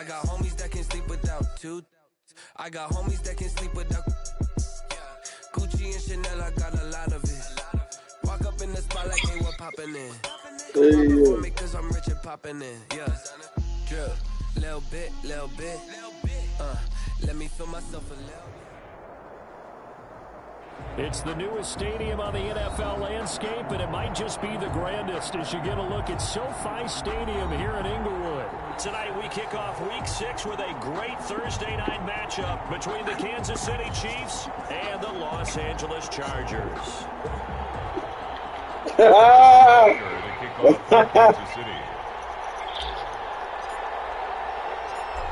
got homies that can sleep without two. I got homies that can sleep without Gucci and Chanel, I got a lot of it. Walk up in the spot like they were popping in. Come on, me cause I'm rich and popping in. Yeah, drip, little bit. Let me feel myself a little. It's the newest stadium on the NFL landscape, and it might just be the grandest as you get a look at SoFi Stadium here in Inglewood. Tonight we kick off Week 6 with a great Thursday night matchup between the Kansas City Chiefs and the Los Angeles Chargers.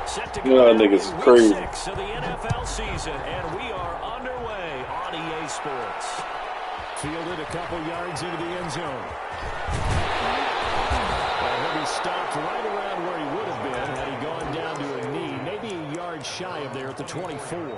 Set to go niggas crazy. Week 6 of the NFL season, and we are underway on EA Sports. Fielded a couple yards into the end zone. He'll be stopped right around where he would have been had he gone down to a knee, maybe a yard shy of there at the 24.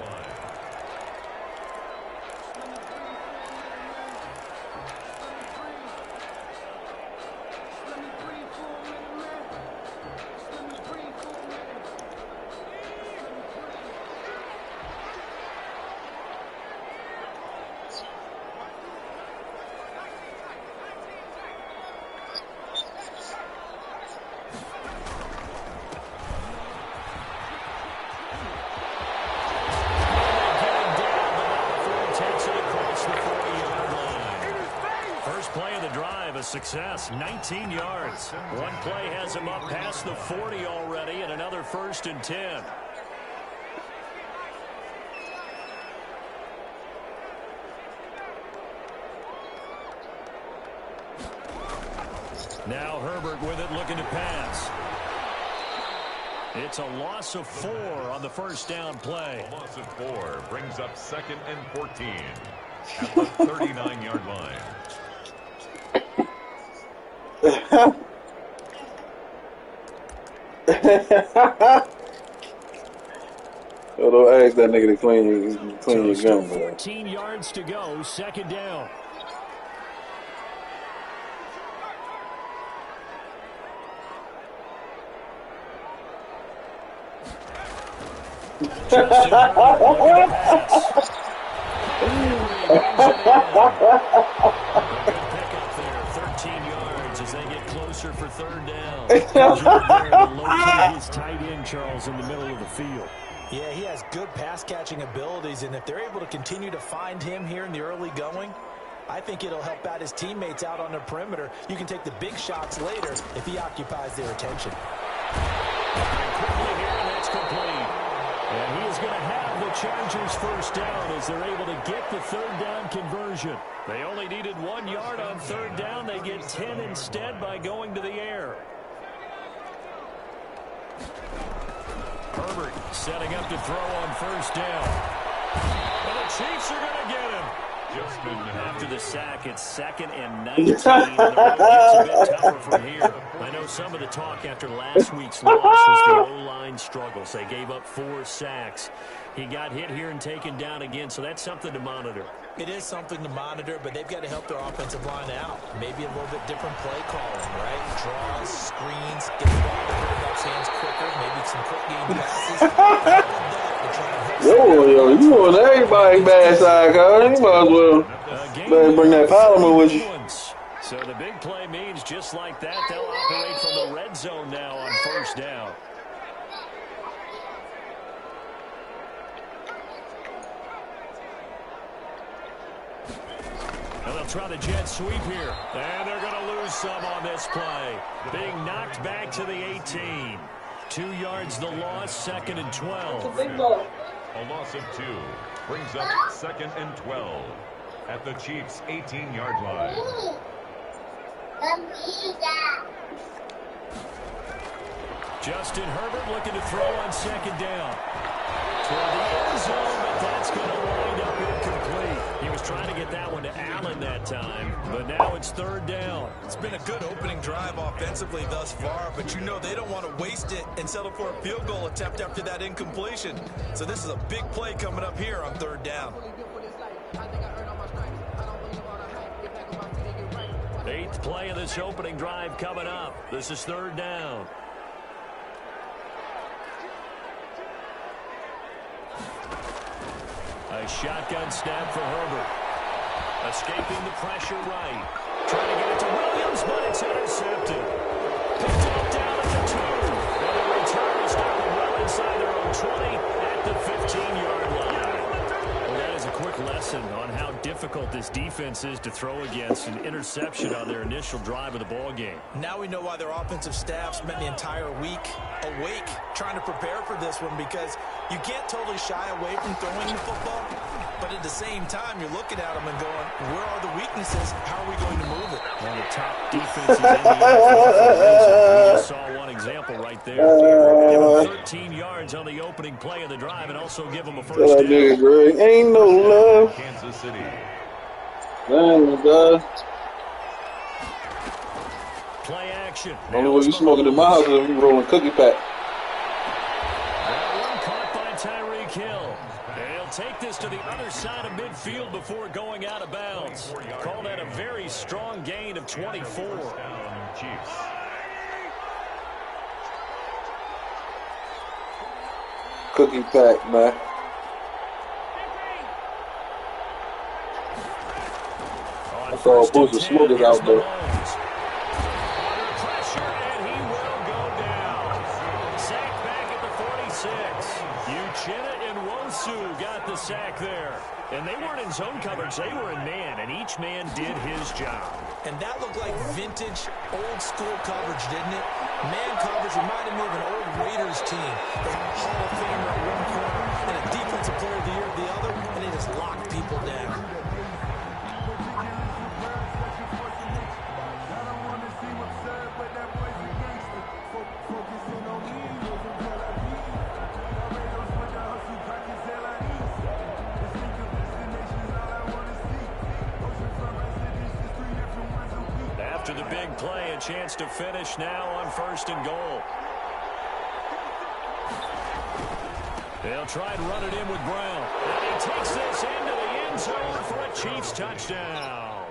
Success, 19 yards. One play has him up past the 40 already, and another 1st and 10. Now Herbert with it, looking to pass. It's a loss of 4 on the 1st down play. A loss of 4 brings up 2nd and 14 at the 39-yard line. So don't ask that nigga to clean your gun, bro. 14 yards to go, 2nd down. Justin Herbert looking to pass. As they get closer for 3rd down. Locate his tight end, Charles, in the middle of the field. Yeah, he has good pass-catching abilities, and if they're able to continue to find him here in the early going, I think it'll help out his teammates out on the perimeter. You can take the big shots later if he occupies their attention. Quickly here, and that's complete. And he is going to have the Chargers 1st down as they're able to get the 3rd down conversion. They only needed 1 yard on 3rd down. They get 10 instead by going to the air. Herbert setting up to throw on 1st down. And the Chiefs are going to get him. After the sack, it's 2nd and 19. The road gets a bit tougher from here. I know some of the talk after last week's loss was the O-line struggles. They gave up 4 sacks. He got hit here and taken down again, so that's something to monitor. It is something to monitor, but they've got to help their offensive line out. Maybe a little bit different play calling, right? Draws, screens, get the ball to Hurts' hands quicker, maybe some quick game passes. Yo, you on everybody's bad side, cuz. You might as well better bring that Polymer with you. So the big play means just like that, they'll operate from the red zone now on 1st down. And they'll try the jet sweep here. And they're going to lose some on this play. Being knocked back to the 18. 2 yards the loss, 2nd and 12. A loss of 2 brings up 2nd and 12 at the Chiefs' 18-yard line. Justin Herbert looking to throw on 2nd down. Toward the end zone, but that's going to wind up incomplete. He was trying to get that one to Allen that time, but now it's 3rd down. It's been a good opening drive offensively thus far, but you know they don't want to waste it and settle for a field goal attempt after that incompletion. So this is a big play coming up here on 3rd down. 8th play of this opening drive coming up. This is 3rd down. A shotgun snap for Herbert. Escaping the pressure right. Trying to get it to Williams, but it's intercepted. Picked it up down at the 2. And the return is stopped well inside their own 20 at the 15-yard line. Well, that is a quick lesson on how difficult this defense is to throw against. An interception on their initial drive of the ball game. Now we know why their offensive staff spent the entire week awake trying to prepare for this one, because you can't totally shy away from throwing the football, but at the same time, you're looking at them and going, where are the weaknesses? How are we going to move it? One of the top defenses in the NFL. We just saw one example right there. Give them 13 yards on the opening play of the drive and also give them a first down. Greg. Ain't no love. Kansas City. Man, God. Play action. Only way you smoking in my house is if you rolling cookie pack. That one caught by Tyreek Hill. And he'll take this to the other side of midfield before going out of bounds. Call that a very strong gain of 24. Chiefs. Cookie pack, man. I saw a bunch of smokers out there. Pressure, and he will go down. Sacked back at the 46. Uchenna and Nwosu got the sack there. And they weren't in zone coverage, they were in man, and each man did his job. And that looked like vintage, old-school coverage, didn't it? Man coverage reminded me of an old Raiders team. They had a Hall of Famer at one corner and a Defensive Player of the Year at the other, and they just locked people down. After the big play, a chance to finish now on 1st and goal. They'll try and run it in with Brown. And he takes this into the end zone for a Chiefs touchdown.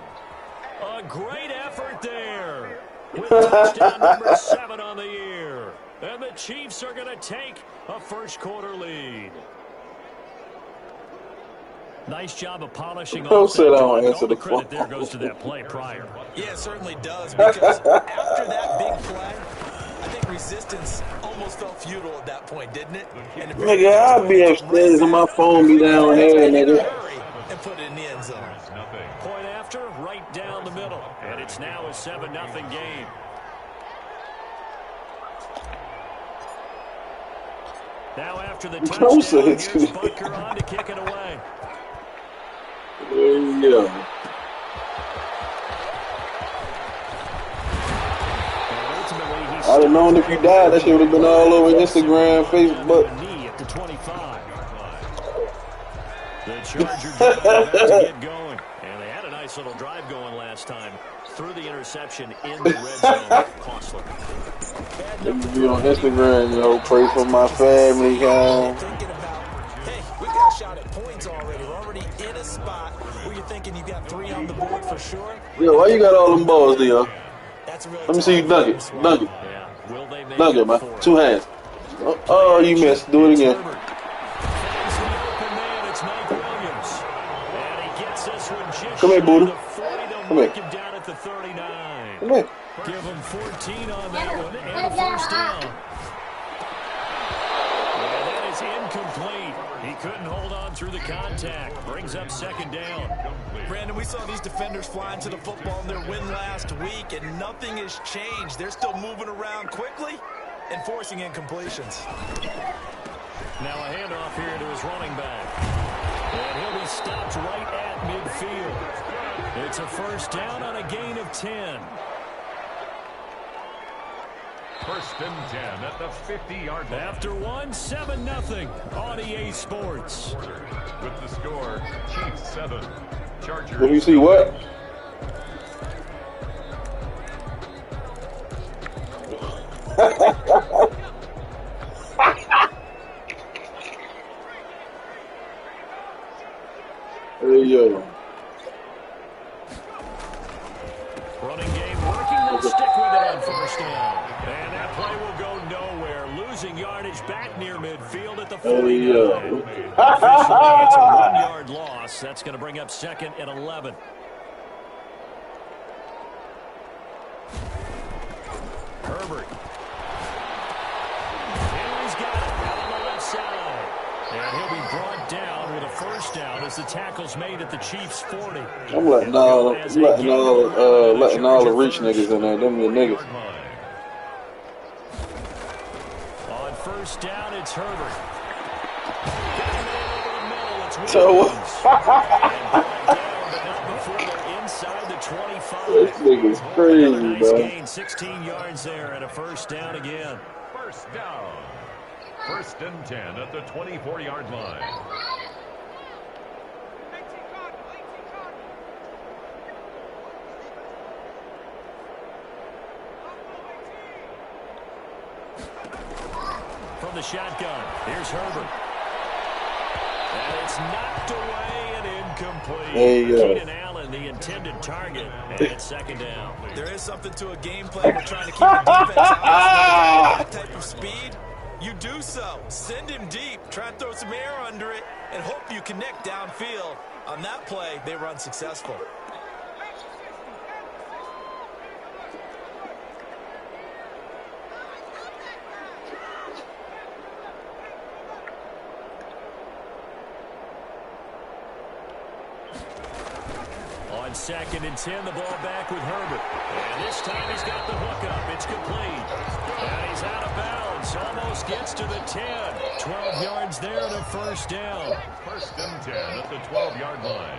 A great effort there with touchdown number 7 on the year. And the Chiefs are going to take a first-quarter lead. Nice job of polishing off that drive, and all the credit there goes to that play prior. Yeah, it certainly does, because after that big play, I think resistance almost felt futile at that point, didn't it? Nigga, I'll be upstairs and my phone be down here, nigga. And put it in the end zone. Point after, right down the middle. And it's now a 7-0 game. Now after the touchdown, here's Butker on to kick it away. Yeah. I'd have known if you died, that shit would have been all over Instagram, Facebook. At the 25. The Chargers about to get going. And they had a nice little drive going last time. Threw the interception in the red zone. Costly. Be on Instagram, yo. Pray for my family, guys. Hey, we got a shot at points already. We're already in a spot where you're thinking you got 3 on the board for sure. Yo, why you got all them balls, Leo? Really Let me see you dunk it. Dunk it. Yeah. Will they make dunk it, man. 2 hands. Oh, you missed. Do it again. Come here, Buddha. Come here. Come here. Give him 14 on that one and a first down. And that is incomplete. He couldn't hold on through the contact. Brings up 2nd down. Brandon, we saw these defenders flying to the football in their win last week, and nothing has changed. They're still moving around quickly and forcing incompletions. Now a handoff here to his running back. And he'll be stopped right at midfield. It's a first down on a gain of 10. 1st and 10 at the 50-yard line. After 7-0 on EA Sports. With the score, Chiefs 7, Chargers. Let me see what? Hey, yo. Running game working. They'll stick with it on 1st down. And that play will go nowhere. losing yardage back near midfield at the Hey, 49. Officially, it's a 1-yard loss. That's going to bring up 2nd and 11. Herbert. Here he's got it on the left side. And he'll be brought down with a first down as the tackle's made at the Chiefs' 40. I'm letting all the rich niggas in there. Them your niggas. On first down, it's Herbert. Got him over the middle. It's So Williams. And brought down, but not before they're inside the 25. this nigga's crazy, Nice bro. gain, 16 yards there, and a first down again. First down. 1st and 10 at the 24-yard line. From the shotgun, here's Herbert. And it's knocked away and incomplete. There you go. Keenan Allen, the intended target, and it's 2nd down. There is something to a game plan. We're trying to keep the defense out. That type of speed, you do so. Send him deep. Try and throw some air under it and hope you connect downfield. On that play, they run successful. On 2nd and 10, the ball back with Herbert. And this time he's got the hookup. It's complete. And he's out of bounds. Almost gets to the 10. 12 yards there and a first down. 1st and 10 at the 12-yard line.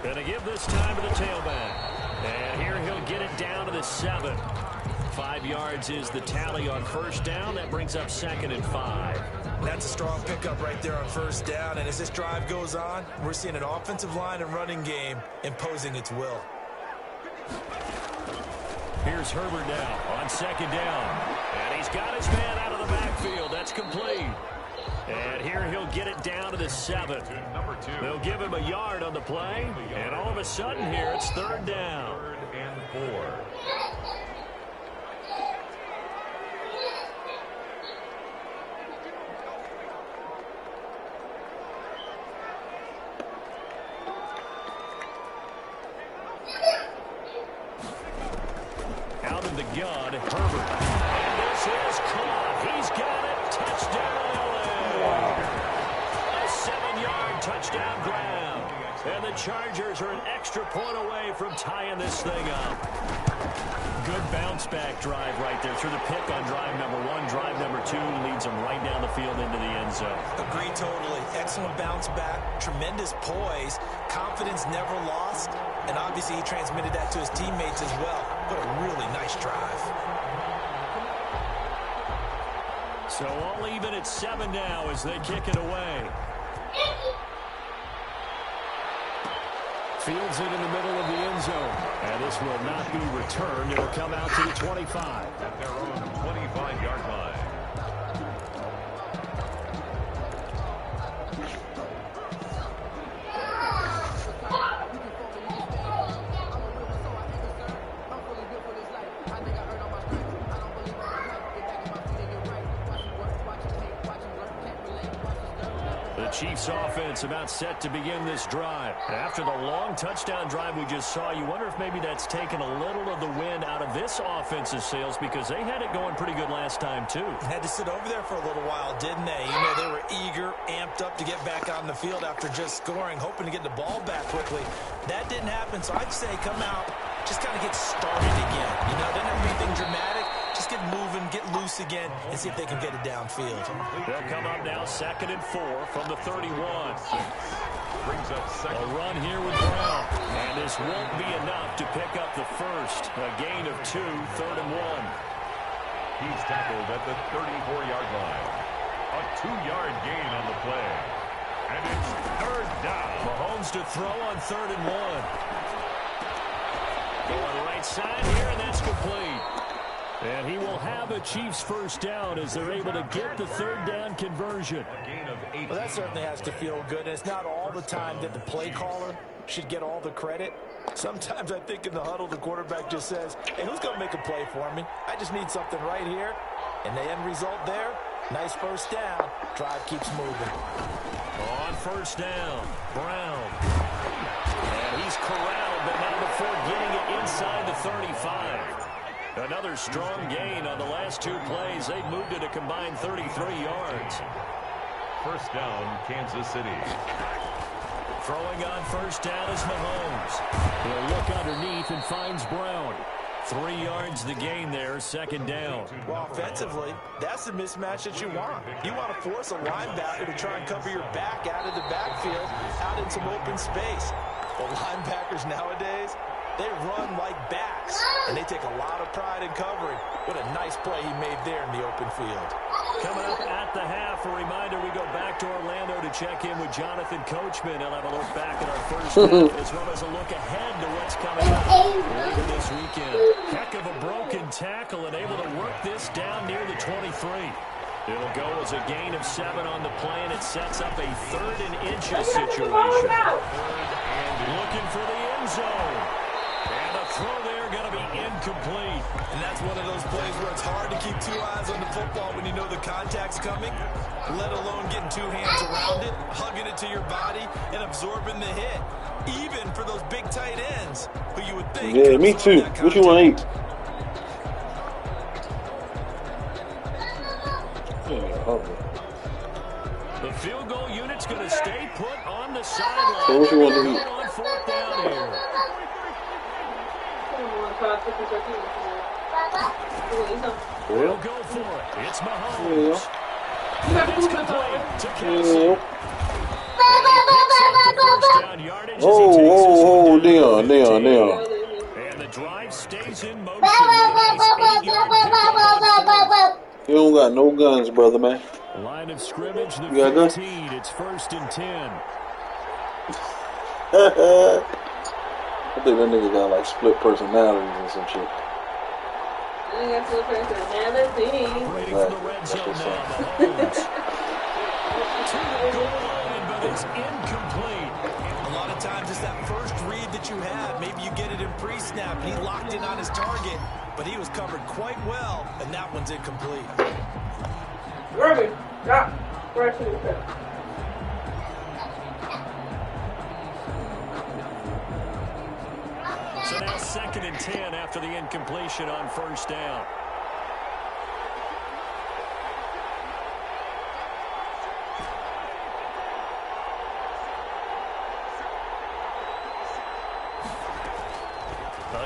Gonna give this time to the tailback. And here he'll get it down to the 7. 5 yards is the tally on first down. That brings up 2nd and 5. That's a strong pickup right there on first down. And as this drive goes on, we're seeing an offensive line and running game imposing its will. Here's Herbert now on 2nd down. And he's got his man out of the backfield. That's complete. And here he'll get it down to the 7. They'll give him a yard on the play. And all of a sudden here, it's 3rd down. 3rd and 4. Out of the gun, Herbert. And this is caught. He's got it. Touchdown, LA. A 7-yard touchdown grab. And the Chargers are an extra point away from tying this thing up. Good bounce-back drive right there through the pick on drive number 1. Drive number 2 leads them right down the field into the end zone. Agree totally. Excellent bounce back. Tremendous poise. Confidence never lost. And obviously he transmitted that to his teammates as well. What a really nice drive. So all even at 7 now as they kick it away. Fields it in the middle of the end zone. And this will not be returned. It will come out to the 25. At their own 25-yard line. The Chiefs offense about set to begin this drive. After the long touchdown drive we just saw, you wonder if maybe that's taken a little of the wind out of this offensive sails because they had it going pretty good last time too. Had to sit over there for a little while, didn't they? You know, they were eager, amped up to get back on the field after just scoring, hoping to get the ball back quickly. That didn't happen, so I'd say come out, just kind of get started again. You know, doesn't have to be anything dramatic. Just get moving, get loose again, and see if they can get it downfield. They'll come up now 2nd and 4 from the 31. Brings up second. A run here with Brown. And this won't be enough to pick up the first. A gain of 2, 3rd and 1. He's tackled at the 34-yard line. A 2-yard gain on the play. And it's 3rd down. Mahomes to throw on 3rd and 1. Going right side here, and that's complete. And he will have a Chiefs first down as they're able to get the third down conversion. Well, that certainly has to feel good. And it's not all the time that the play caller should get all the credit. Sometimes I think in the huddle, the quarterback just says, hey, who's going to make a play for me? I just need something right here. And the end result there, nice first down. Drive keeps moving. On first down, Brown. And he's corralled, but not before getting it inside the 35. Another strong gain on the last two plays. They've moved it a combined 33 yards. First down, Kansas City. Throwing on first down is Mahomes. He'll look underneath and finds Brown. 3 yards the gain there, second down. Well, offensively, that's the mismatch that you want. You want to force a linebacker to try and cover your back out of the backfield, out in some open space. Well, linebackers nowadays, they run like backs, and they take a lot of pride in covering. What a nice play he made there in the open field. Coming up at the half, a reminder, we go back to Orlando to check in with Jonathan Coachman. He'll have a look back at our first half, as well as a look ahead to what's coming up later this weekend. Heck of a broken tackle and able to work this down near the 23. It'll go as a gain of 7 on the play, and it sets up a 3rd and inches situation. Looking for the end zone. And the throw there going to be incomplete. And that's one of those plays where it's hard to keep 2 eyes on the football when you know the contact's coming, let alone getting 2 hands around it, hugging it to your body, and absorbing the hit. Even for those big tight ends, who you would think. Yeah, me too. What you want to eat? The field goal unit's going to stay put on the sideline. So what you want to eat? On fourth down here. We'll go for it. It's Mahomes. It's complete to Kelsey. Oh, Leon. And the drive stays in motion. You don't got no guns, brother, man. Line of scrimmage, the 15. It's 1st and 10. I think that nigga got like split personalities and some shit. Operating from the red zone now, Mahomes. To the goal line, but it's incomplete. A lot of times it's that first read that you have. Maybe you get it in pre-snap, and he locked in on his target, but he was covered quite well, and that one's incomplete. So now 2nd and 10 after the incompletion on first down.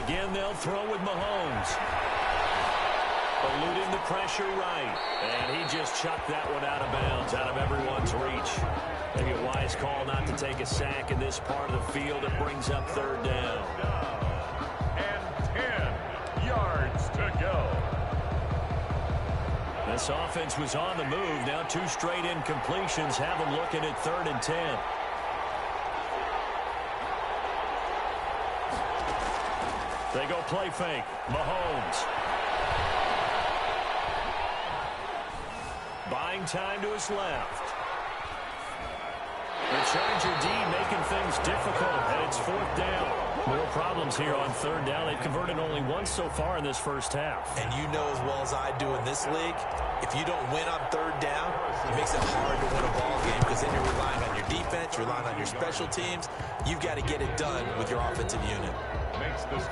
Again, they'll throw with Mahomes. Eluding the pressure right. And he just chucked that one out of bounds, out of everyone's reach. Maybe a wise call not to take a sack in this part of the field. It brings up 3rd down. And 10 yards to go. This offense was on the move. Now 2 straight incompletions have them looking at 3rd and 10. They go play fake. Mahomes. Buying time to his left. The Charger D making things difficult, and it's 4th down. More problems here on 3rd down. They've converted only once so far in this first half. And you know as well as I do in this league, if you don't win on 3rd down, it makes it hard to win a ball game because then you're relying on your defense, you're relying on your special teams. You've got to get it done with your offensive unit.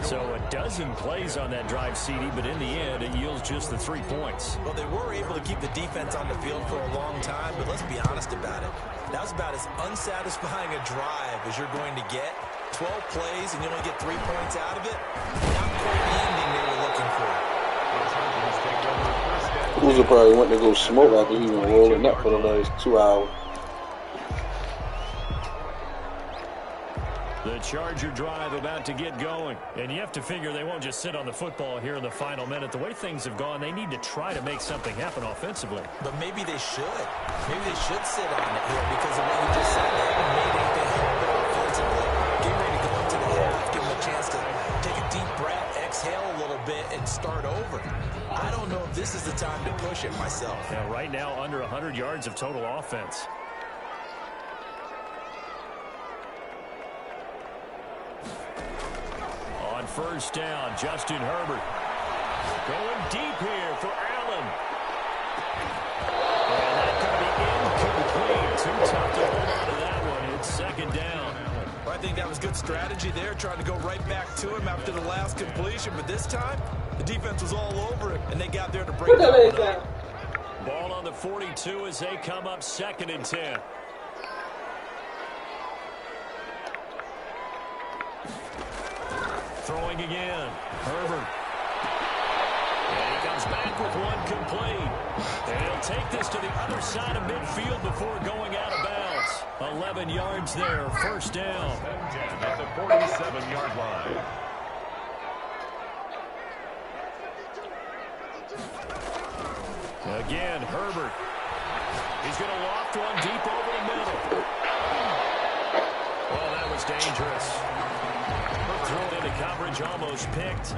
So a dozen plays on that drive, CD, but in the end, it yields just the 3 points. Well, they were able to keep the defense on the field for a long time, but let's be honest about it. That was about as unsatisfying a drive as you're going to get. 12 plays, and you only get 3 points out of it. Not quite the ending they were looking for. Boozer probably went to go smoke after he been rolling up for the last 2 hours. The Charger drive about to get going. And you have to figure they won't just sit on the football here in the final minute. The way things have gone, they need to try to make something happen offensively. But maybe they should. Maybe they should sit on it here because of what you just said. They haven't made anything happen offensively. Get ready to go into the half. Give them a chance to take a deep breath, exhale a little bit, and start over. I it myself. Yeah, right now under 100 yards of total offense. On first down, Justin Herbert. Going deep here for Allen. And that's going to be incomplete. Too tough to hold on to that one. It's second down. Well, I think that was good strategy there, trying to go right back to him after the last completion. But this time, the defense was all over him, and they got there to break that one up. Ball on the 42 as they come up 2nd and 10. Throwing again. Herbert. And he comes back with one complete. And he'll take this to the other side of midfield before going out of bounds. 11 yards there, first down. At the 47-yard line. Again, Herbert. He's going to loft one deep over the middle. Oh, that was dangerous. Thrown into coverage, almost picked.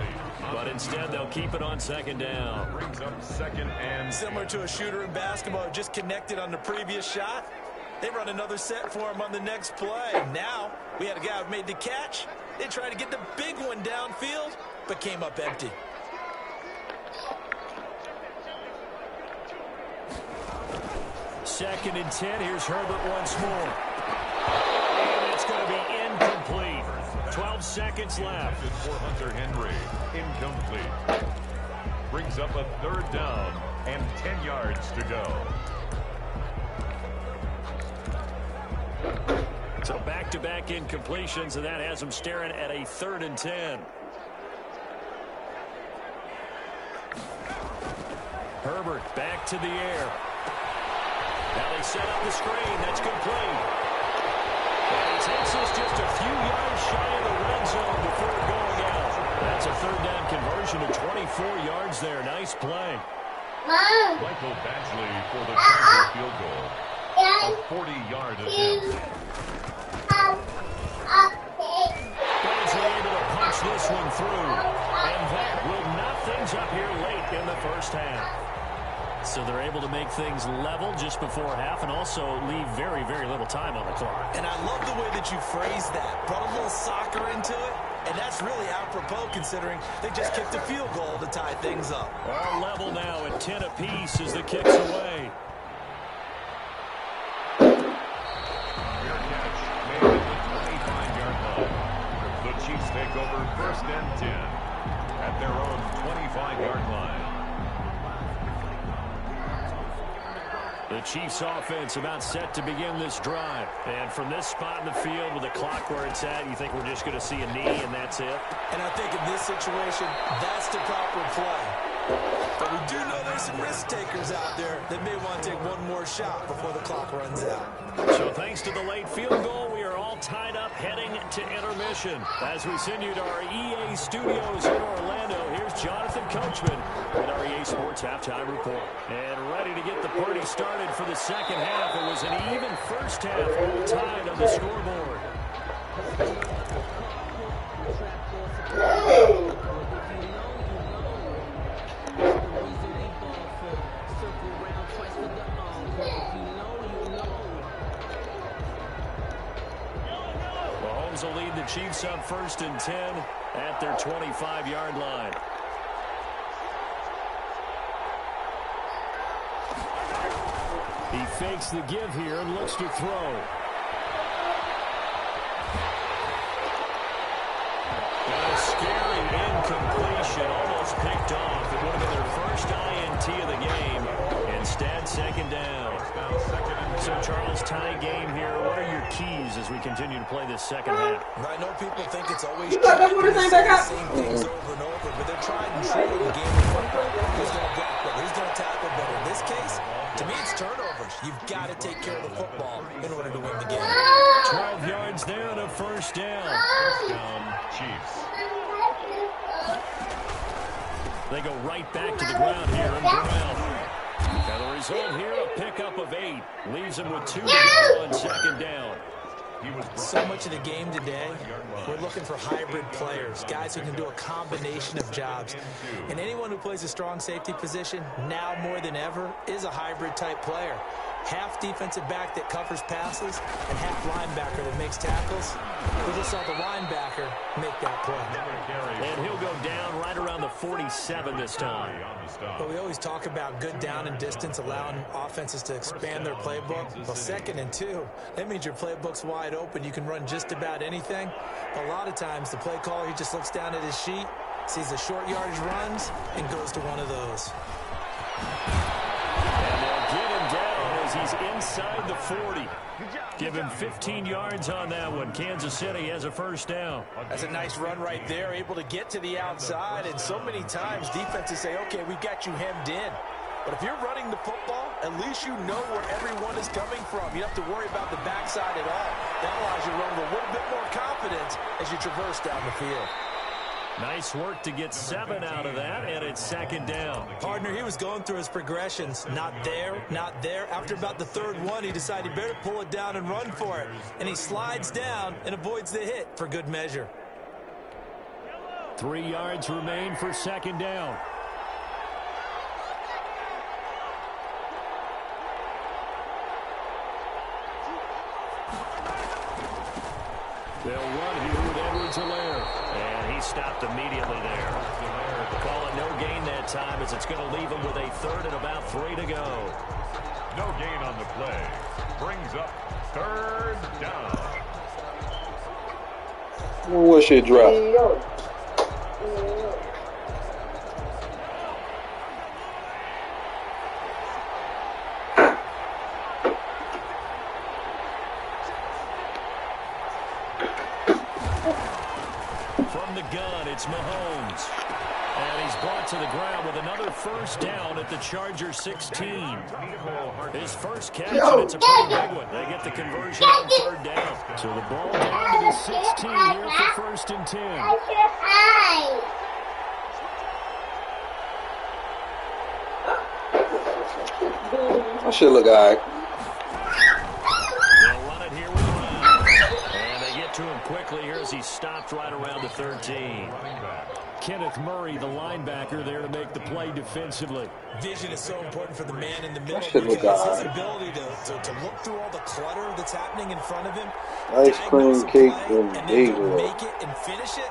But instead, they'll keep it on 2nd down. Brings up 2nd and similar to a shooter in basketball, just connected on the previous shot. They run another set for him on the next play. Now, we had a guy who made the catch. They tried to get the big one downfield, but came up empty. Second and 10. Here's Herbert once more. And it's going to be incomplete. 12 seconds left. for Hunter Henry. Incomplete. Brings up a 3rd down and 10 yards to go. So back-to-back incompletions, and that has them staring at a 3rd and 10. Herbert back to the air. Now they set up the screen. That's complete. And he takes us just a few yards shy of the red zone before going out. That's a 3rd down conversion of 24 yards there. Nice play. Michael Badgley for the Charger field goal. A 40-yard attempt. Badgley able to punch this one through. And that will knot things up here late in the first half. So they're able to make things level just before half and also leave very, very little time on the clock. And I love the way that you phrased that. Brought a little soccer into it, and that's really apropos considering they just kicked a field goal to tie things up. All level now at 10 apiece as the kick's away. Fair catch made at the 25-yard line. The Chiefs take over 1st and 10 at their own 25-yard line. The Chiefs offense about set to begin this drive. And from this spot in the field with the clock where it's at, you think we're just going to see a knee and that's it? And I think in this situation, that's the proper play. But we do know there's some risk takers out there that may want to take one more shot before the clock runs out. So thanks to the late field goal, we are all tied up heading to intermission. As we send you to our EA studios in Orlando, here's Jonathan Coachman with our EA Sports Halftime Report. And ready to get the party started for the second half. It was an even first half, all tied on the scoreboard. Mahomes will lead the Chiefs up 1st and 10 at their 25-yard line. He fakes the give here and looks to throw. And a scary incompletion, almost picked off. It would have been their first INT of the game. Instead, 2nd down. So, Charles, tie game here. What are your keys as we continue to play this second half? I know people think it's always the same things over and over, but they're trying and true in the game of football. Who's going to block better? Who's going to tackle better? In this case, to me, it's turnovers. You've got to take care of the football in order to win the game. 12 yards there and a first down. First down, Chiefs. They go right back to the ground here in Brown. And the result here, a pickup of 8. Leaves them with 2 to go on 2nd down. So much of the game today, we're looking for hybrid players, guys who can do a combination of jobs. And anyone who plays a strong safety position, now more than ever, is a hybrid type player. Half defensive back that covers passes and half linebacker that makes tackles. We just saw the linebacker make that play. And he'll go down right around the 47 this time. But we always talk about good down and distance, allowing offenses to expand their playbook. Well, 2nd and 2, that means your playbook's wide open. You can run just about anything. But a lot of times, the play caller, he just looks down at his sheet, sees the short yardage runs, and goes to one of those. And they'll get him down as he's inside the 40. Give him 15 yards on that one. Kansas City has a first down. That's a nice run right there, able to get to the outside. And so many times defenses say, okay, we got you hemmed in. But if you're running the football, at least you know where everyone is coming from. You don't have to worry about the backside at all. That allows you to run with a little bit more confidence as you traverse down the field. Nice work to get 7 out of that, and it's 2nd down. Partner, he was going through his progressions. Not there, not there. After about the 3rd one, he decided he better pull it down and run for it. And he slides down and avoids the hit for good measure. 3 yards remain for 2nd down. They'll run here with Edwards-Helaire. And he stopped immediately there. Call it no gain that time as it's going to leave him with a 3rd and about 3 to go. No gain on the play. Brings up 3rd down. What should drop? From the gun, it's Mahomes. And he's brought to the ground with another first down at the Chargers 16. His first catch, and it's a pretty big one. They get the conversion on 3rd down. So the ball down to the 16 here for 1st and 10. I should look all right. They'll run it here with Brown. And they get to him quickly here as he stopped right around the 13. Kenneth Murray, the linebacker, there to make the play defensively. Vision is so important for the man in the middle should look because all his right. ability to look through all the clutter that's happening in front of him, Ice cream, diagnose a cake, play, and then bagel. go make it and finish it.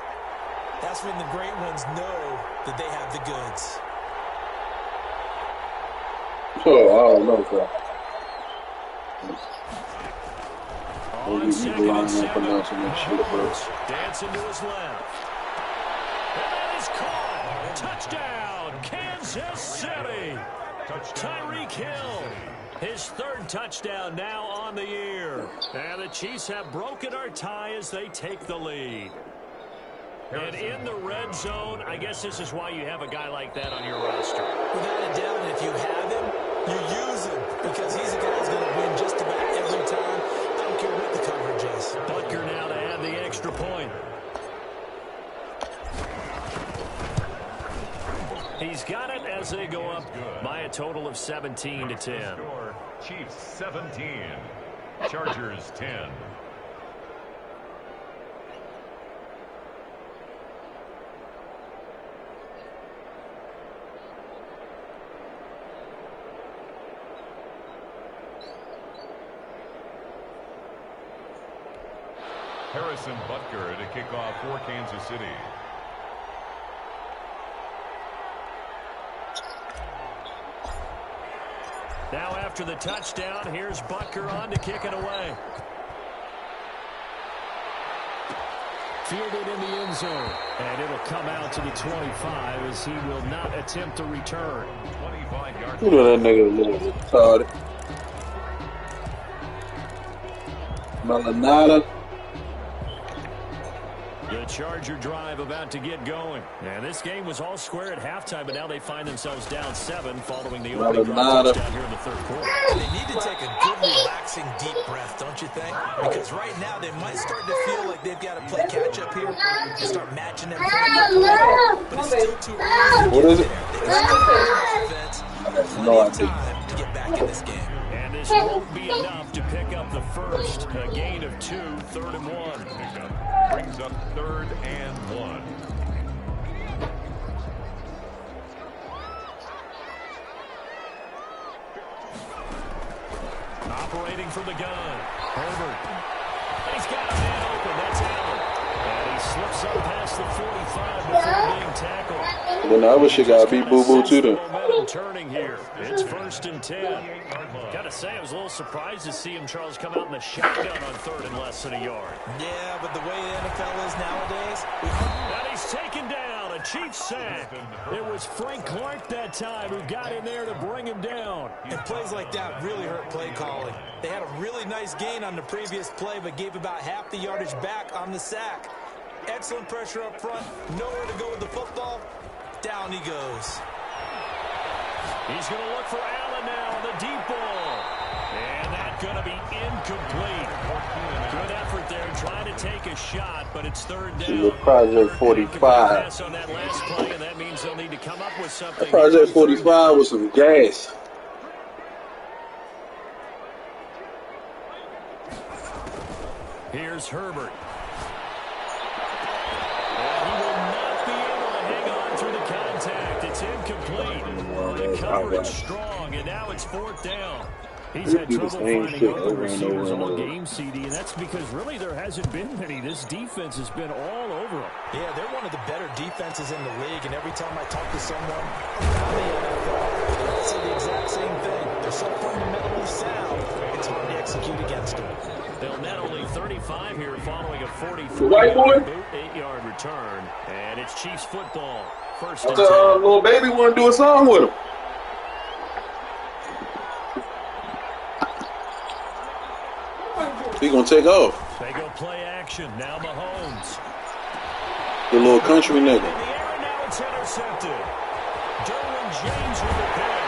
That's when the great ones know that they have the goods. Oh, I don't know, bro. On Maybe 2nd people and aren't 7, pronouncing that shit, bro. Mahomes dancing to his left. And that is caught. Touchdown, Kansas City. Tyreek Hill, his 3rd touchdown now on the year. And the Chiefs have broken our tie as they take the lead. And in the red zone, I guess this is why you have a guy like that on your roster. Without a doubt, and if you have him, you use him because he's a guy who's going to win just about every time. I don't care what the coverage is. Butker now to add the extra point. He's got it as they go up by a total of 17 to 10. Score, Chiefs 17, Chargers 10. Harrison Butker to kick off for Kansas City. Now after the touchdown, here's Butker on to kick it away. Fielded in the end zone. And it'll come out to the 25 as he will not attempt to return. 25 yards. You know that nigga a little retarded. Melanada. The Charger drive about to get going. And this game was all square at halftime, but now they find themselves down 7 following the opening drive touchdown here in the 3rd quarter. They need to take a good, relaxing, deep breath, don't you think? Because right now they might start to feel like they've got to play catch-up here and start matching them. But it's still too early to What get is it? there. They still have offense, plenty No of idea. time to get back in this game. And this yards won't be enough to pick up the first. A gain of 2, 3rd and 1. Brings up 3rd and 1. Operating from the gun. Herbert. He's got a man open. That's Allen. And he slips up past the 45 before being tackled. Then the other shit got to be boo-boo too then. Momentum turning here. It's 1st and 10. Gotta say, I was a little surprised to see him, Charles, come out in the shotgun on 3rd and less than a yard. Yeah, but the way the NFL is nowadays, and he's taken down. A Chiefs sack. It was Frank Clark that time who got in there to bring him down. and plays like that really hurt play calling. They had a really nice gain on the previous play, but gave about half the yardage back on the sack. Excellent pressure up front. Nowhere to go with the football. Down he goes. He's going to look for Allen now on the deep ball. And that's going to be incomplete. Good effort there trying to take a shot, but it's 3rd down. Project 45. On that last play, and that means they'll need to come up with something. Project 45 with some gas. Here's Herbert. And he will not be able to hang on through the contact. It's incomplete. The coverage strong, and now it's 4th down. He's had trouble finding open receivers all game, CD, and that's because really there hasn't been many. This defense has been all over them. Yeah, they're one of the better defenses in the league, and every time I talk to someone around the NFL, they all say the exact same thing. They're so fundamentally sound, it's hard to execute against them. They'll net only 35 here following a 48-yard return, and it's Chiefs football. 1st and 10. Little baby want to do a song with him. He gonna take off. They go play action. Now Mahomes. The little country nigga. In the air, now it's intercepted. Derwin James with the pick.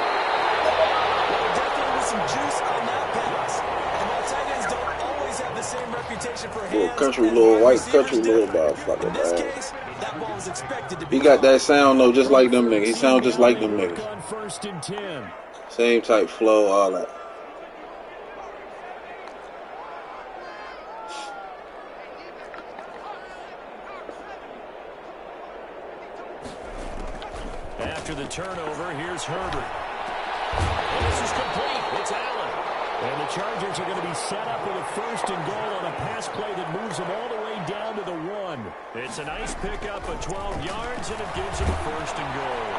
Definitely with some juice on that pass. And while tight ends don't always have the same reputation for hands, Little country, little white country, little motherfucker, in this man. case, that ball was expected to be. He got that sound though, just like them niggas. He sound just like them niggas. On 1st and 10. Same type flow, all that. After the turnover, here's Herbert. And this is complete. It's Allen. And the Chargers are going to be set up with a 1st and goal on a pass play that moves them all the way down to the 1. It's a nice pickup of 12 yards, and it gives them a 1st and goal.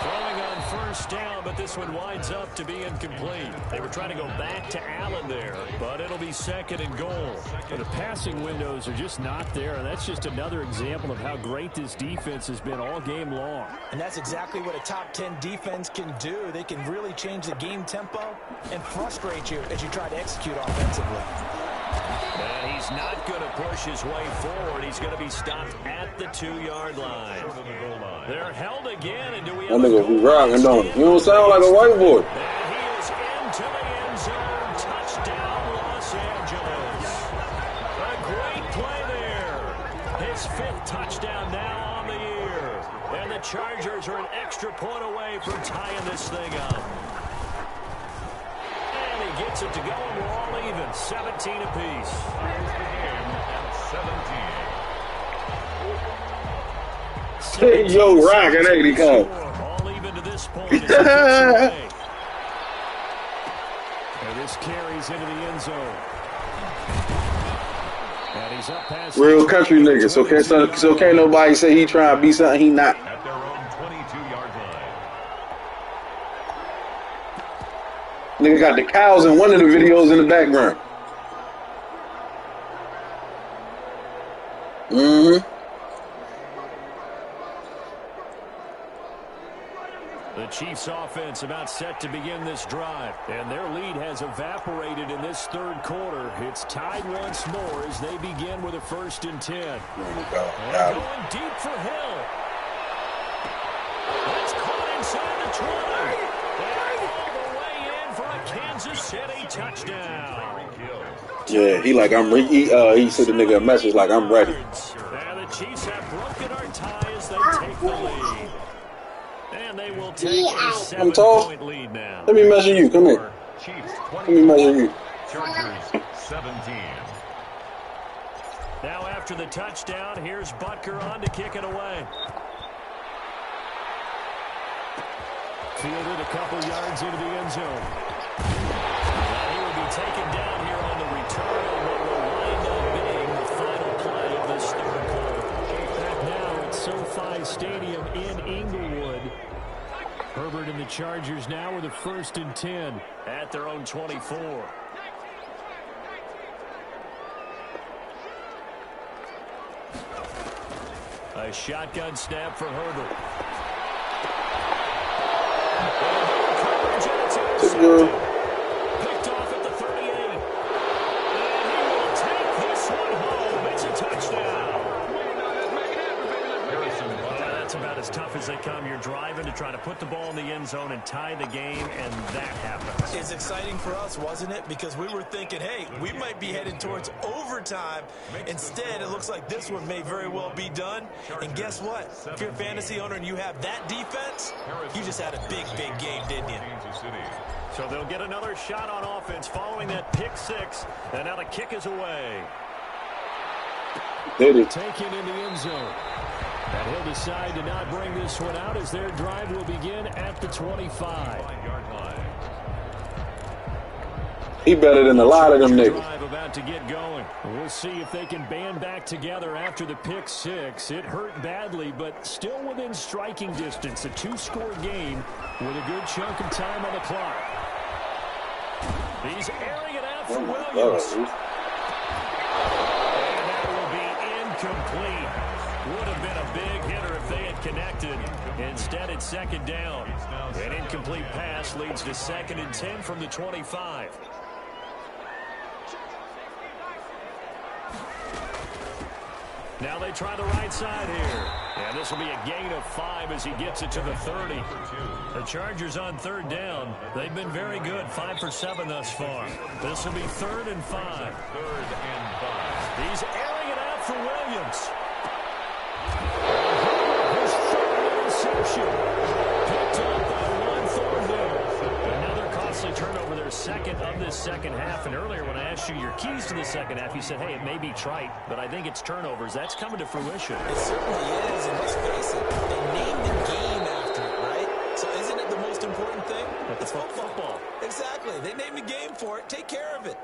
Throwing on 1st down, but this one winds up to be incomplete. They were trying to go back to Allen there, but it'll be 2nd and goal. But the passing windows are just not there, and that's just another example of how great this defense has been all game long. And that's exactly what a top 10 defense can do. They can really change the game tempo and frustrate you as you try to execute offensively. And he's not going to push his way forward. He's going to be stopped at the 2-yard line. They're held again, and do we have That nigga be rocking, don't he? You don't sound like a white boy. And he is into the end zone. Touchdown, Los Angeles. A great play there. His 5th touchdown now on the year. And the Chargers are an extra point away from tying this thing up. And he gets it to go, and we're all even. 17 apiece. Yo, rocking, ain't he, come? All even to this point. And this carries into the end zone. And he's up past Real country nigga. So can't nobody say he trying to be something he not. At their own 22-yard line. Nigga got the cows in one of the videos in the background. The Chiefs offense about set to begin this drive, and their lead has evaporated in this 3rd quarter. It's tied once more as they begin with a 1st and 10. And going deep for Hill. That's caught inside the 20. And all the way in for a Kansas City touchdown. Yeah, he like I'm. He sent the nigga a message like I'm ready. And the Chiefs have broken our tie as they take the lead. And they will take a 7-point lead now. Let me measure you. Come here. Chiefs 20. Chargers 17. Now after the touchdown, here's Butker on to kick it away. Fielded a couple yards into the end zone. Now he will be taken down here on the return on what will wind up being the final play of this third quarter. Back now at SoFi Stadium in Inglewood. Herbert and the Chargers now with a 1st and 10 at their own 24. A shotgun snap for Herbert. Picked off at the 38. And he will take this one home. It's a touchdown. That's about as tough as they come. You're driving to try to put the ball in the end zone and tie the game, and that happens. It's exciting for us, wasn't it? Because we were thinking, hey, we might be headed towards overtime. Instead, it looks like this one may very well be done. And guess what? If you're a fantasy owner and you have that defense, you just had a big, big game, didn't you? So they'll get another shot on offense following that pick six. And now the kick is away. Taken in the end zone. And he'll decide to not bring this one out as their drive will begin at the 25. He better than a lot of them niggas. Drive about to get going. We'll see if they can band back together after the pick six. It hurt badly, but still within striking distance. A 2-score game with a good chunk of time on the clock. He's airing it out for Williams. And that will be incomplete. Would have been a big hitter if they had connected. Instead, it's 2nd down. An incomplete pass leads to 2nd and 10 from the 25. Now they try the right side here. And this will be a gain of 5 as he gets it to the 30. The Chargers on 3rd down. They've been very good, 5 for 7 thus far. This will be 3rd and 5. 3rd and 5. He's airing it out for Williams. His 3rd interception. Picked up by 1 Thornhill. Another costly turnover, their 2nd of this second half. And earlier when I asked you your keys to the second half, you said, hey, it may be trite, but I think it's turnovers. That's coming to fruition. It certainly is, and let's face it, they named the game after it, right? So isn't it the most important thing? It's football. Exactly. They named the game for it. Take care of it.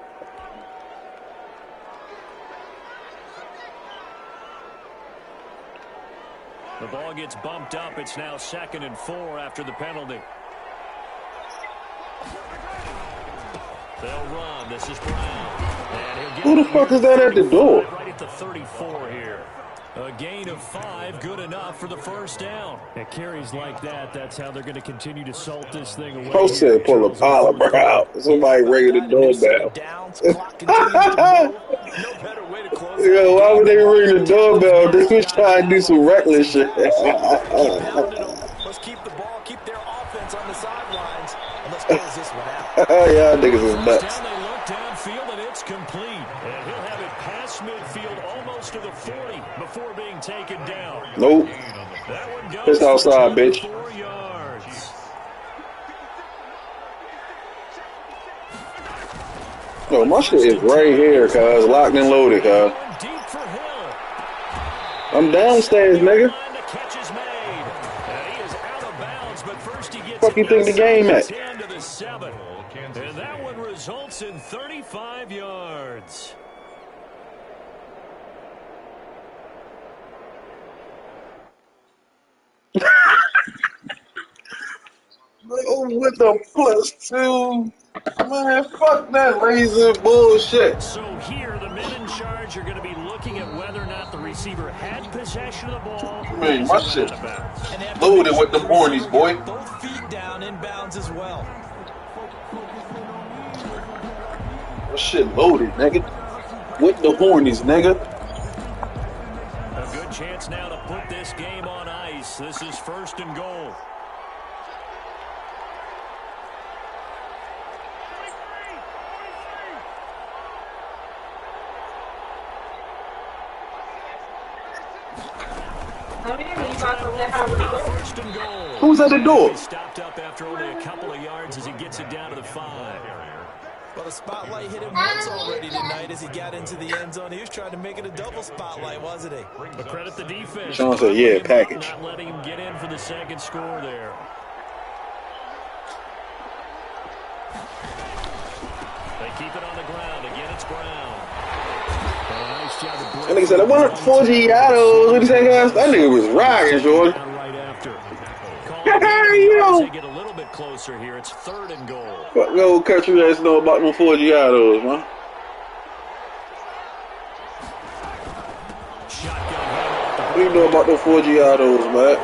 The ball gets bumped up. It's now 2nd and 4 after the penalty. They'll run. This is Brown. And Who the fuck is that at the door? Right at the 34 here. A gain of 5, good enough for the 1st down. At carries like that, that's how they're going to continue to salt this thing away. Post said pull a pile of out. Somebody ringing the doorbell. No better way to close. Yo, why would they ring the doorbell? They was trying to do some reckless shit. Let's keep the ball, keep their offense on the sidelines, and let's close this one out. Yeah, niggas is nuts. Down, they look downfield, and it's complete. And he'll have it past midfield almost to the 40 before being taken down. Nope. That one goes It's outside, bitch. 4 yards. Yo, my shit is right here, cuz. Locked and loaded, cuz. Deep for Hill. I'm downstairs, nigga. The catch is made. And he is out of bounds, but first he gets Fuck you think the game at? 10 to the 7. And that one results in 35 yards. Oh, with the +2. Man, fuck that laser bullshit. So here, the men in charge are going to be looking at whether or not the receiver had possession of the ball. Man, my shit loaded with the hornies, boy. Both feet down in bounds as well. My shit loaded, nigga. With the hornies, nigga. A good chance now to put this game on ice. This is 1st and goal. First and goal. Who's at the door? He stopped up after only a couple of yards as he gets it down to the 5. Well, the spotlight hit him once already tonight as he got into the end zone. He was trying to make it a double spotlight, wasn't he? But credit the defense. Sean said, yeah, package. Not letting him get in for the second score there. They keep it on the ground. Again, it's Brown. Nice job of that nigga said, I want 4 Giados. What you say, guys? That nigga was rocking, Jordan. Right after. You know. They get a little bit closer here. It's 3rd and goal. What the old country ass know about them 4 Giados, man? What do you know about them 4 Giados, man?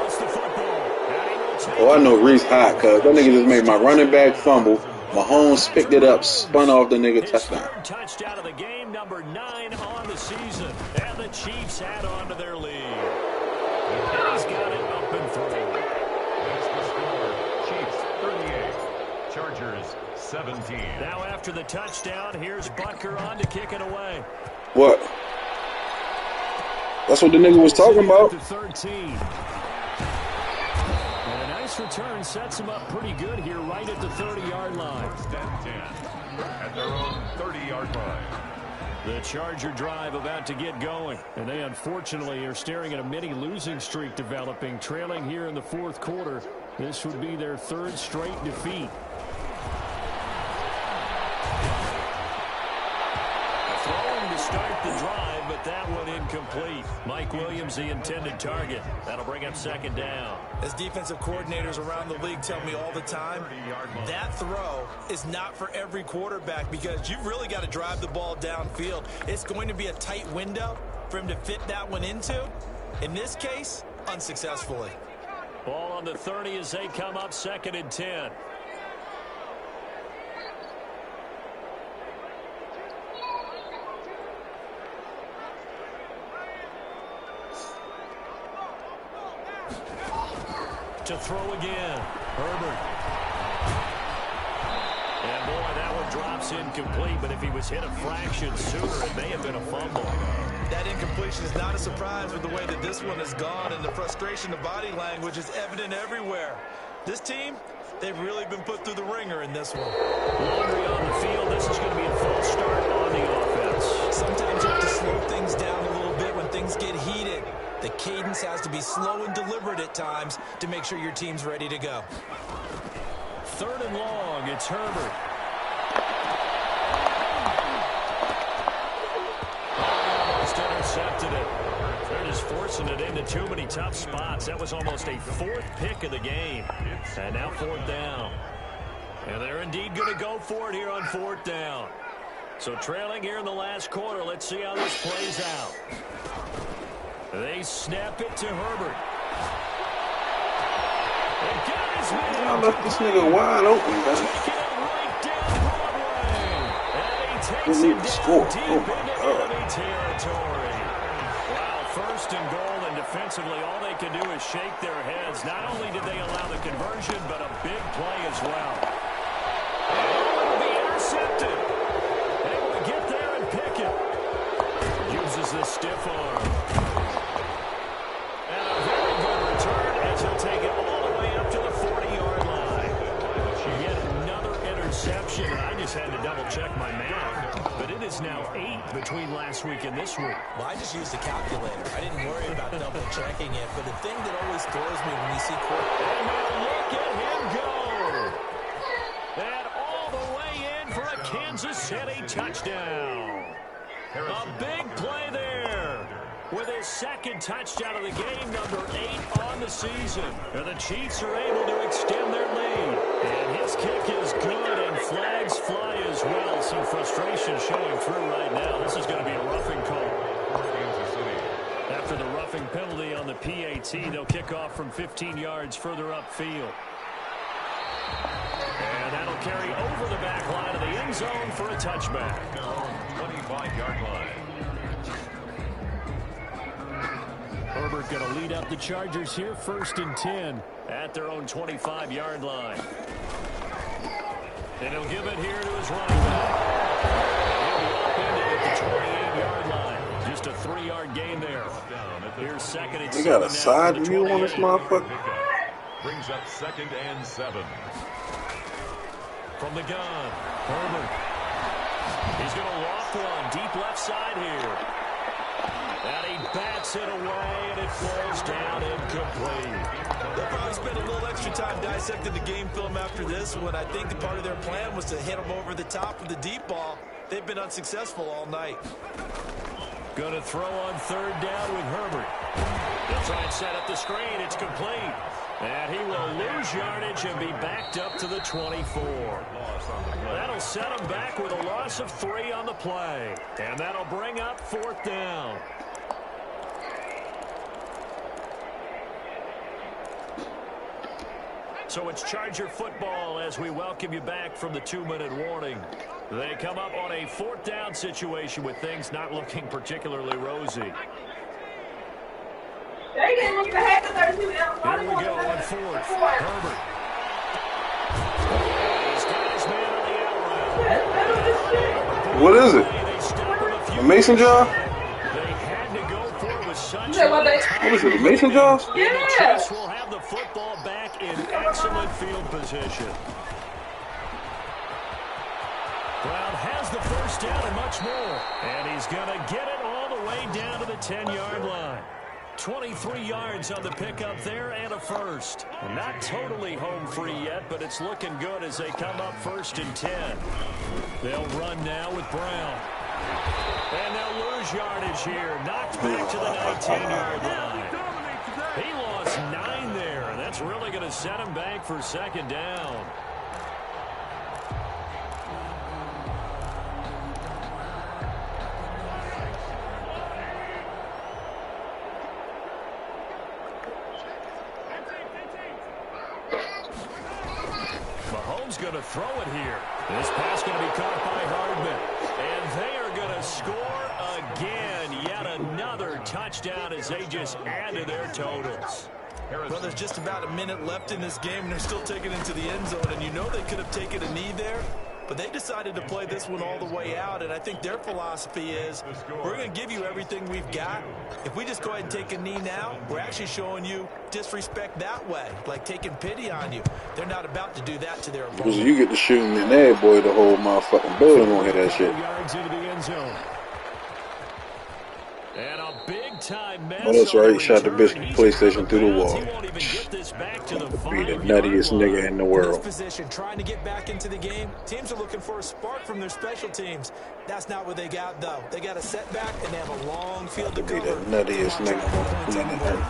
Oh, I know Reese hot, cuz that nigga just made my running back fumble. Mahomes picked it up, spun off the nigga, touchdown. Touchdown of the game, number 9 on the season. And the Chiefs add on to their lead. And he's got it up and through. That's the score. Chiefs 38. Chargers 17. Now after the touchdown, here's Butker on to kick it away. What? That's what the nigga was talking about. 13. And a nice return sets him up pretty good here right at the 30-yard line. 1st and 10 at their own 30-yard line. The Charger drive about to get going. And they unfortunately are staring at a mini losing streak developing, trailing here in the 4th quarter. This would be their 3rd straight defeat. Throwing to start the drive, but that one incomplete. Mike Williams, the intended target. That'll bring up 2nd down. As defensive coordinators around the league tell me all the time, that throw is not for every quarterback because you've really got to drive the ball downfield. It's going to be a tight window for him to fit that one into. In this case, unsuccessfully. Ball on the 30 as they come up 2nd and 10. To throw again. Herbert. And boy, that one drops incomplete, but if he was hit a fraction sooner, it may have been a fumble. That incompletion is not a surprise with the way that this one has gone, and the frustration of body language is evident everywhere. This team, they've really been put through the ringer in this one. Laundry on the field. This is going to be a false start on the offense. Sometimes you have to slow things down a little bit when things get heated. The cadence has to be slow and deliberate at times to make sure your team's ready to go. 3rd and long. It's Herbert. Almost intercepted it. They're just forcing it into too many tough spots. That was almost a 4th pick of the game. And now 4th down. And they're indeed going to go for it here on 4th down. So trailing here in the last quarter. Let's see how this plays out. They snap it to Herbert. I left this nigga wide open, man. He takes it down deep into enemy territory. Wow, 1st and goal, and defensively, all they can do is shake their heads. Not only did they allow the conversion, but a big play as well. And it'll be intercepted. Able to get there and pick it. Uses the stiff arm. And a very good return as he'll take it all the way up to the 40-yard line. Yet another interception. I just had to double-check my math. But it is now 8 between last week and this week. Well, I just used a calculator. I didn't worry about double-checking it. But the thing that always throws me when you see And now look at him go. And all the way in for a Kansas City touchdown. A big play there. With his 2nd touchdown of the game, number 8 on the season. And the Chiefs are able to extend their lead. And his kick is good, and flags fly as well. Some frustration showing through right now. This is going to be a roughing call. After the roughing penalty on the PAT, they'll kick off from 15 yards further upfield. And that'll carry over the back line of the end zone for a touchback. 25-yard line. Herbert going to lead up the Chargers here, 1st and 10 at their own 25-yard line. And he'll give it here to his running back. He'll be up into it at the 28-yard line. Just a 3-yard gain there. Here's 2nd and 7. You got a side view on this motherfucker? Brings up 2nd and 7. From the gun, Herbert. He's going to loft one deep left side here. And he bats it away, and it falls down incomplete. They'll probably spend a little extra time dissecting the game film after this one. I think the part of their plan was to hit him over the top of the deep ball. They've been unsuccessful all night. Going to throw on third down with Herbert. He'll try and set up the screen. It's complete. And he will lose yardage and be backed up to the 24. That'll set him back with a loss of 3 on the play. And that'll bring up fourth down. So it's Charger football as we welcome you back from the 2-minute warning. They come up on a fourth down situation with things not looking particularly rosy. Here we go on fourth. Herbert. He's got his man on the out route. What is it? A mason jar? They had to go for it with such What is it, a mason jar? Yeah. The Chiefs will have the football back in excellent field position. Brown has the first down and much more. And he's going to get it all the way down to the 10-yard line. 23 yards on the pickup there and a first. Not totally home free yet, but it's looking good as they come up 1st and 10. They'll run now with Brown. And they'll lose yardage here. Knocked back to the 19-yard line. He lost 9 there, and that's really going to set him back for second down. Mahomes going to throw it here. This pass going to be caught by Hardman. And they are going to score again. Yet another touchdown as they just add to their totals. Well, there's just about a minute left in this game, and they're still taking it into the end zone. And you know they could have taken a knee there, but they decided to play this one all the way out. And I think their philosophy is, we're going to give you everything we've got. If we just go ahead and take a knee now, we're actually showing you disrespect that way, like taking pity on you. They're not about to do that to their opponent. Because you get to shooting in there, boy, the whole motherfucking building won't hit that shit. Yards into the end zone. And a big-time mess. Oh, that's right. He shot the bitch PlayStation through the wall. He won't even get this back to the Be the nuttiest nigga in the world. This position, trying to get back into the game. Teams are looking for a spark from their special teams. That's not what they got, though. They got a setback, and they have a long field to Be cover. the nuttiest nigga on the planet.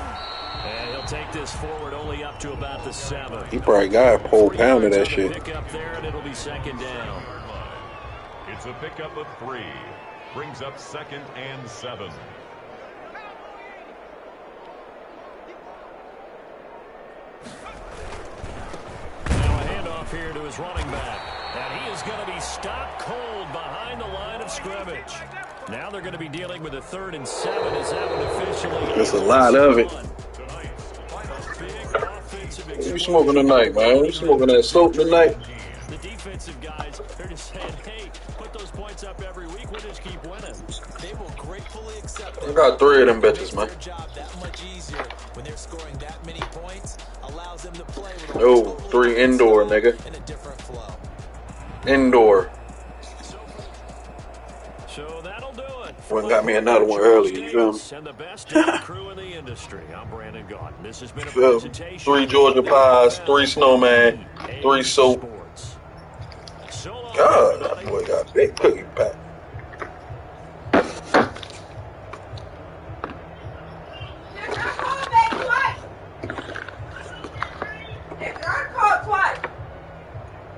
And he'll take this forward only up to about the 7. He probably got a whole pound of that shit. Pick up there, and it'll be second down. It's a pickup of 3. Brings up 2nd and 7. Now a handoff here to his running back. And he is going to be stopped cold behind the line of scrimmage. Now they're going to be dealing with a 3rd and 7 as that one officially. There's a lot of it. What you smoking tonight, man? You smoking that soap tonight? The defensive guys, they're just saying, hey, put those points up every week. We'll just keep winning. They will gratefully accept it. I got 3 of them bitches, man. Their job that much easier when they're scoring that many points, allows them to play with Oh, 3 indoor, nigga. in a different flow. Indoor. So that'll do it. Well, got me another one early, you feel me? And the best crew in the industry. I'm Brandon Gaunt. This has been a Feel me? presentation. 3 Georgia pies, 3 snowman, 3 soap. God, that boy got a big cookie pack.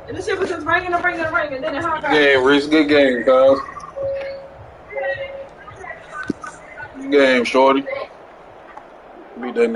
And this shit was just ringing and ringing and ringing, and then it hung out. Game, Reese. Good game, guys. Good game, shorty. Beat that nigga.